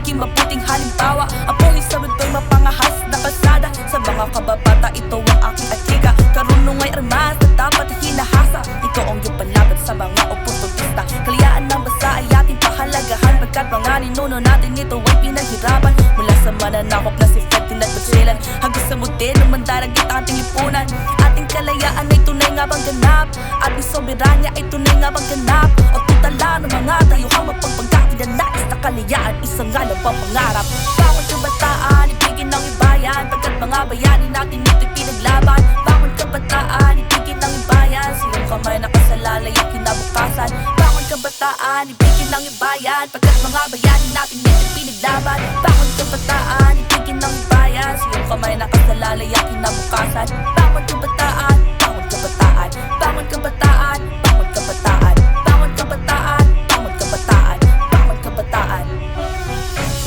maging mabuting halimbawa. Ang buhay sa mundo'y mapangahas na kalsada. Sa mga kababata, ito ang aking adhika. Karunong ay armas na dapat hinahasa. Ito ang iyong palaban sa mga oportunista. Kalayaan ng bansa ay ating pahalagahan, pagkat mga ninuno natin ito ay pinaghirapan. Mula sa mananakop na si Ferdinand Magellan hanggang sa modelo mandaragit ating lipunan. Ating kalayaan ay tunay nga bang ganap? Ating soberanya ay tunay nga bang ganap? O tutala ng mga tayuhang mapagpagdating na nais na kalayaan, isang nga lang bang pangarap? Bawat kabataan, ibigin ng ibayan, pagkat mga bayani natin ito'y pinaglaban. Bawat kabataan, ibigin ng ibayan, silang kamay nakasalalay ang kinabukasan. Bawat kabataan, ibigin ng ibayan, pagkat mga bayani natin ito'y pinaglaban. Bawat kabataan, ibigin ng ibayan, silang kamay nakasalalay ang kinabukasan. Bawat kabataan, bawat kabataan, bawat kabataan, bawat kabataan, bawat kabataan, bawat kabataan, bawat kabataan.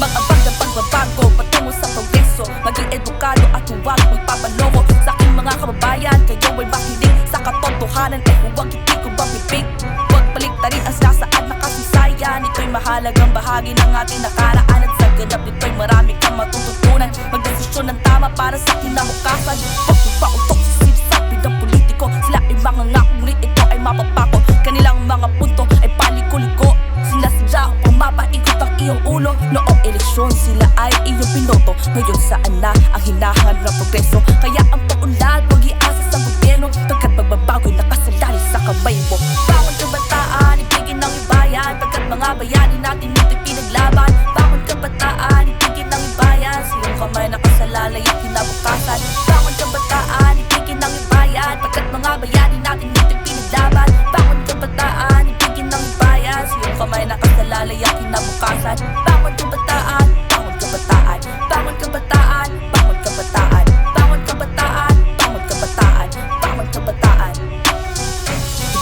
Mag-abang ng pagbabago patungo sa progreso, maging edukado at huwag magpapaloko. Sa aking mga kababayan, kayo ay makinig sa katotohanan, ay huwag itikog ang bibig. Huwag baliktarin ang sinasaad na kasaysayan. Ito'y mahalagang bahagi ng ating nakaraan, at sa ganap nito'y marami kang matututunan. Magdesisyon ng tama para sa kinabukasan. Huwag magpautok sa sinasabi ng politiko. Sila ay mga ngako, ngunit ito ay mapapako. Kanilang mga punto ay paliko-liko. Sinasadya upang mapaikot ang iyong ulo. Noong eleksyon sila ay iyong pinoto. Ngayon saan na ang hinahangad ng progreso? Kaya ang paunlad, huwag iasa sa gobyerno, pagkat pagbabago'y nakasalalay sa kamay mo. Bawat kabataan, ibigin ng ibayan, pagkat mga bayani natin ito'y pinaglaban. Bawat kabataan, ibigin ng ibayan, silang kamay nakasalalay ang kinabukasan. Bawat kabataan, ibigin ng ibayan, pagkat mga bayani natin ito'y pinaglaban. Bawat kabataan, ibigin ng ibayan, silang kamay nakasalalay ang kinabukasan. Bawat kabataan, bawat kabataan, bawat kabataan, bawat kabataan, bawat kabataan, bawat kabataan, bawat kabataan.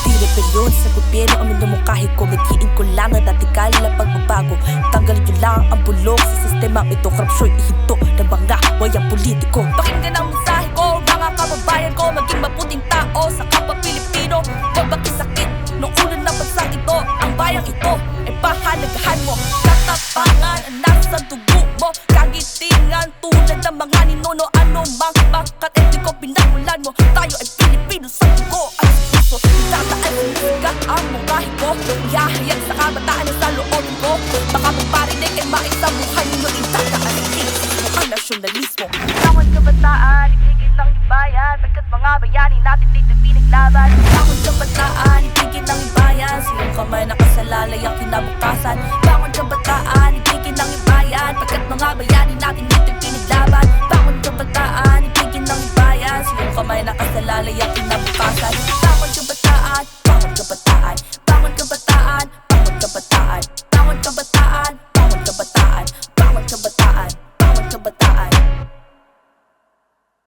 Hindi rebelyon sa gobyerno ang minumungkahi ko. Naghiin ko lang ang radikal na pagbabago. Tanggalin nyo lang ang bulok sa sistemang ito. Korupsyon ihinto ng mga wayang politiko. Pakinggan ang mensahe ko, mga kababayan ko, maging mabuting tao sa kapwa Pilipino. Huwag makisakit noong ulo ng bansang ito. Ang bayang ito ay pahalagahan mo. Katapangan ang nasa dugo mo. Kagitingan tulad ng mga ninuno. Ano mang bakat etiko pinamulan mo. Tayo ay Pilipino sa dugo at puso. Itataan sa musika ang mungkahi ko. Ihahayag sa kabataan na sa loobin ko. Baka magparinig ay maisabuhay nyo. Itataan ang kilos ang nasyonalismo. Bawat kabataan, ibigin ng ibayan, pagkat mga bayani natin dito pinaglaban. Bawat kabataan, ibigin ng ibayan, silang kamay nakasalalay ang kinabukasan. Bawat kabataan, ibigin ng ibayan, pagkat mga bayani natin dito pinaglaban. Bawat kabataan, ibigin ng ibayan, silang kamay nakasalalay ang kinabukasan. Bawat kabataan, bawat kabataan,